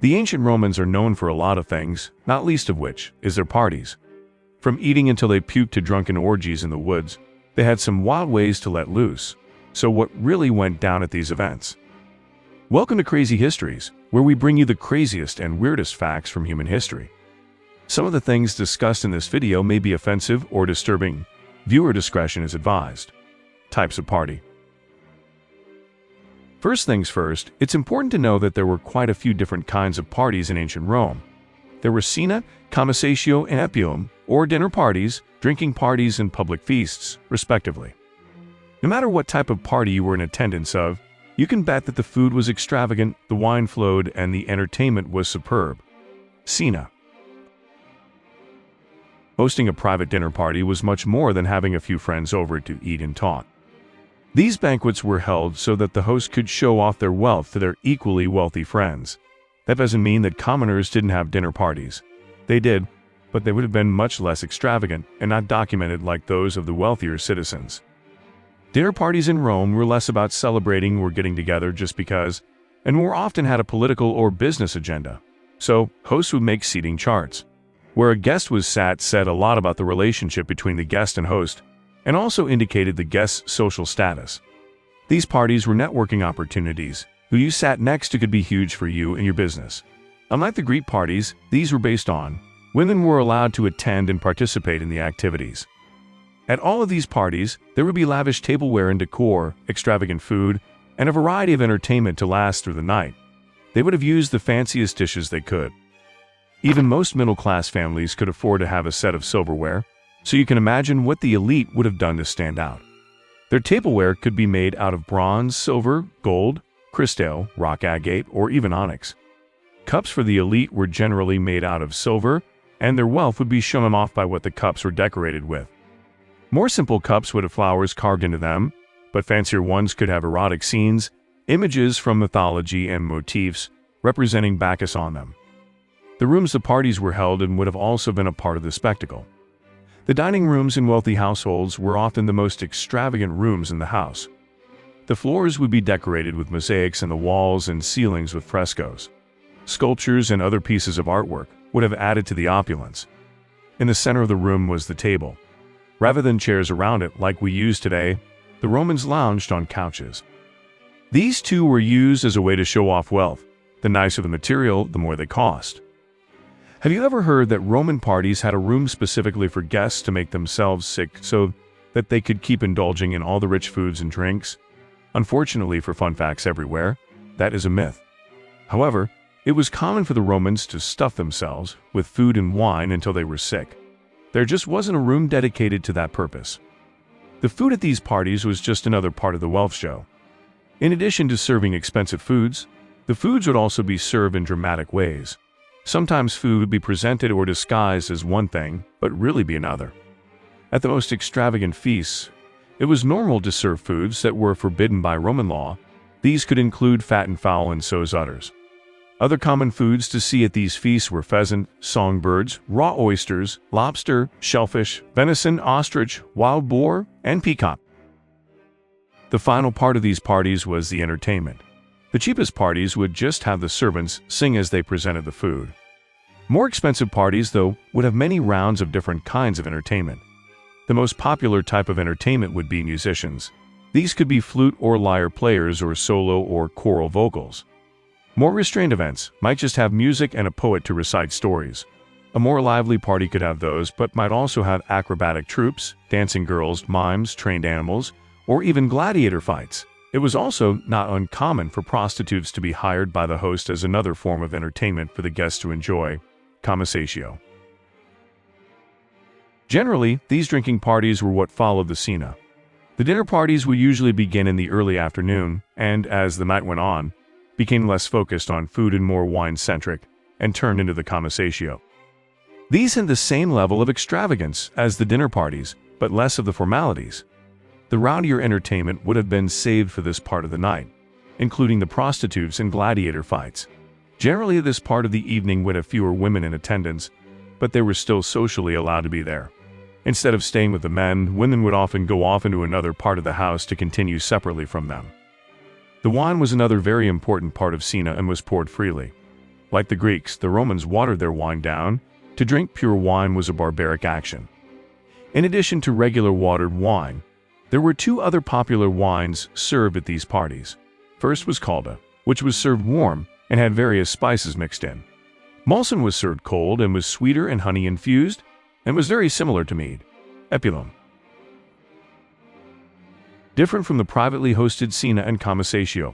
The ancient Romans are known for a lot of things, not least of which is their parties. From eating until they puked to drunken orgies in the woods, they had some wild ways to let loose. So what really went down at these events? Welcome to Crazy Histories, where we bring you the craziest and weirdest facts from human history. Some of the things discussed in this video may be offensive or disturbing. Viewer discretion is advised. Types of party. First things first, it's important to know that there were quite a few different kinds of parties in ancient Rome. There were cena, conversatio, and epilom, or dinner parties, drinking parties, and public feasts, respectively. No matter what type of party you were in attendance of, you can bet that the food was extravagant, the wine flowed, and the entertainment was superb. Cena. Hosting a private dinner party was much more than having a few friends over to eat and talk. These banquets were held so that the host could show off their wealth to their equally wealthy friends. That doesn't mean that commoners didn't have dinner parties. They did, but they would have been much less extravagant and not documented like those of the wealthier citizens. Dinner parties in Rome were less about celebrating or getting together just because, and more often had a political or business agenda. So, hosts would make seating charts. Where a guest was sat said a lot about the relationship between the guest and host, and also indicated the guest's social status. These parties were networking opportunities. Who you sat next to could be huge for you and your business. Unlike the Greek parties, these were based on women were allowed to attend and participate in the activities. At all of these parties, there would be lavish tableware and decor, extravagant food, and a variety of entertainment to last through the night. They would have used the fanciest dishes they could. Even most middle-class families could afford to have a set of silverware, so you can imagine what the elite would have done to stand out. Their tableware could be made out of bronze, silver, gold, crystal, rock agate, or even onyx. Cups for the elite were generally made out of silver, and their wealth would be shown off by what the cups were decorated with. More simple cups would have flowers carved into them, but fancier ones could have erotic scenes, images from mythology, and motifs representing Bacchus on them. The rooms the parties were held in would have also been a part of the spectacle. The dining rooms in wealthy households were often the most extravagant rooms in the house. The floors would be decorated with mosaics and the walls and ceilings with frescoes. Sculptures and other pieces of artwork would have added to the opulence. In the center of the room was the table. Rather than chairs around it like we use today, the Romans lounged on couches. These too were used as a way to show off wealth. The nicer the material, the more they cost. Have you ever heard that Roman parties had a room specifically for guests to make themselves sick so that they could keep indulging in all the rich foods and drinks? Unfortunately for fun facts everywhere, that is a myth. However, it was common for the Romans to stuff themselves with food and wine until they were sick. There just wasn't a room dedicated to that purpose. The food at these parties was just another part of the wealth show. In addition to serving expensive foods, the foods would also be served in dramatic ways. Sometimes food would be presented or disguised as one thing, but really be another. At the most extravagant feasts, it was normal to serve foods that were forbidden by Roman law. These could include fattened fowl and so's udders. Other common foods to see at these feasts were pheasant, songbirds, raw oysters, lobster, shellfish, venison, ostrich, wild boar, and peacock. The final part of these parties was the entertainment. The cheapest parties would just have the servants sing as they presented the food. More expensive parties, though, would have many rounds of different kinds of entertainment. The most popular type of entertainment would be musicians. These could be flute or lyre players or solo or choral vocals. More restrained events might just have music and a poet to recite stories. A more lively party could have those, but might also have acrobatic troupes, dancing girls, mimes, trained animals, or even gladiator fights. It was also not uncommon for prostitutes to be hired by the host as another form of entertainment for the guests to enjoy. Conversatio. Generally, these drinking parties were what followed the cena. The dinner parties would usually begin in the early afternoon, and as the night went on, became less focused on food and more wine-centric, and turned into the conversatio. These had the same level of extravagance as the dinner parties, but less of the formalities. The rowdier entertainment would have been saved for this part of the night, including the prostitutes and gladiator fights. Generally, this part of the evening would have fewer women in attendance, but they were still socially allowed to be there. Instead of staying with the men, women would often go off into another part of the house to continue separately from them. The wine was another very important part of cena and was poured freely. Like the Greeks, the Romans watered their wine down. To drink pure wine was a barbaric action. In addition to regular watered wine, there were two other popular wines served at these parties. First was calda, which was served warm and had various spices mixed in. Molson was served cold and was sweeter and honey infused, and was very similar to mead. Epilom. Different from the privately hosted Cena and Commissatio.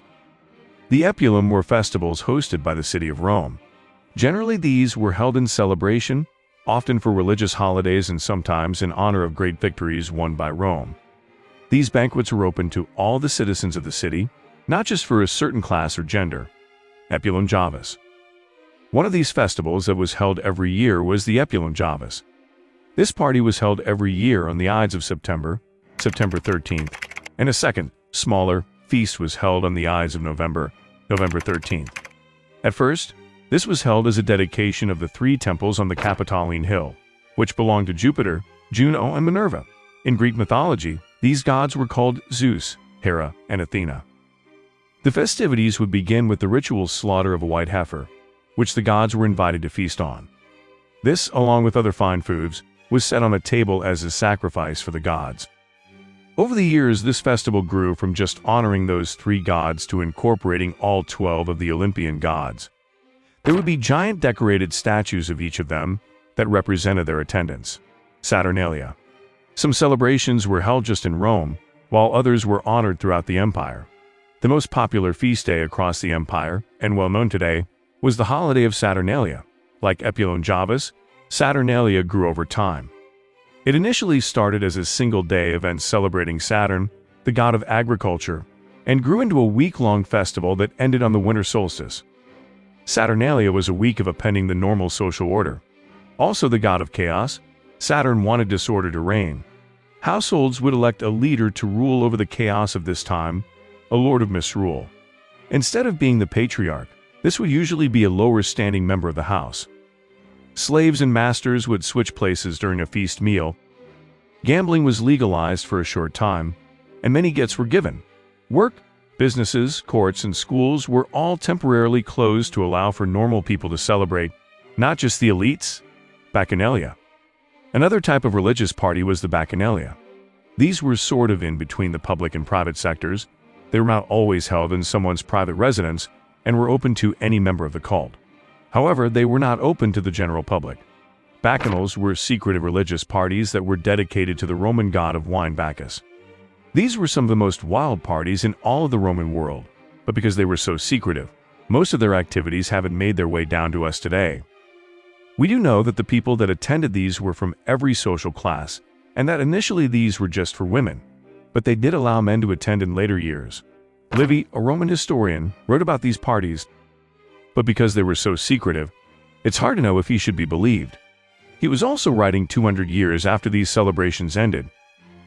The Epilom were festivals hosted by the city of Rome. Generally these were held in celebration, often for religious holidays and sometimes in honor of great victories won by Rome. These banquets were open to all the citizens of the city, not just for a certain class or gender. Epilom Javas. One of these festivals that was held every year was the Epilom Javas. This party was held every year on the Ides of September, September 13th, and a second, smaller, feast was held on the Ides of November, November 13th. At first, this was held as a dedication of the three temples on the Capitoline Hill, which belonged to Jupiter, Juno, and Minerva. In Greek mythology, these gods were called Zeus, Hera, and Athena. The festivities would begin with the ritual slaughter of a white heifer, which the gods were invited to feast on. This, along with other fine foods, was set on a table as a sacrifice for the gods. Over the years, this festival grew from just honoring those three gods to incorporating all 12 of the Olympian gods. There would be giant decorated statues of each of them that represented their attendance. Saturnalia. Some celebrations were held just in Rome, while others were honored throughout the empire. The most popular feast day across the empire, and well known today, was the holiday of Saturnalia. Like Epilom Javas, Saturnalia grew over time. It initially started as a single-day event celebrating Saturn, the god of agriculture, and grew into a week-long festival that ended on the winter solstice. Saturnalia was a week of upending the normal social order. Also the god of chaos, Saturn wanted disorder to reign. Households would elect a leader to rule over the chaos of this time, a lord of misrule. Instead of being the patriarch, this would usually be a lower-standing member of the house. Slaves and masters would switch places during a feast meal. Gambling was legalized for a short time, and many gifts were given. Work, businesses, courts, and schools were all temporarily closed to allow for normal people to celebrate, not just the elites. Baccanellia. Another type of religious party was the Baccanellia. These were sort of in between the public and private sectors. They were not always held in someone's private residence and were open to any member of the cult. However, they were not open to the general public. Bacchanals were secretive religious parties that were dedicated to the Roman god of wine Bacchus. These were some of the most wild parties in all of the Roman world, but because they were so secretive, most of their activities haven't made their way down to us today. We do know that the people that attended these were from every social class, and that initially these were just for women, but they did allow men to attend in later years. Livy, a Roman historian, wrote about these parties, but because they were so secretive, it's hard to know if he should be believed. He was also writing 200 years after these celebrations ended.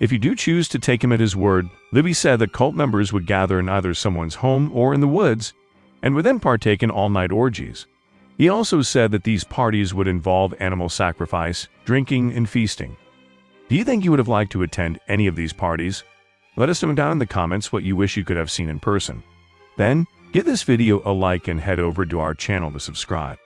If you do choose to take him at his word, Livy said that cult members would gather in either someone's home or in the woods, and would then partake in all-night orgies. He also said that these parties would involve animal sacrifice, drinking, and feasting. Do you think you would have liked to attend any of these parties? Let us know down in the comments what you wish you could have seen in person. Then, give this video a like and head over to our channel to subscribe.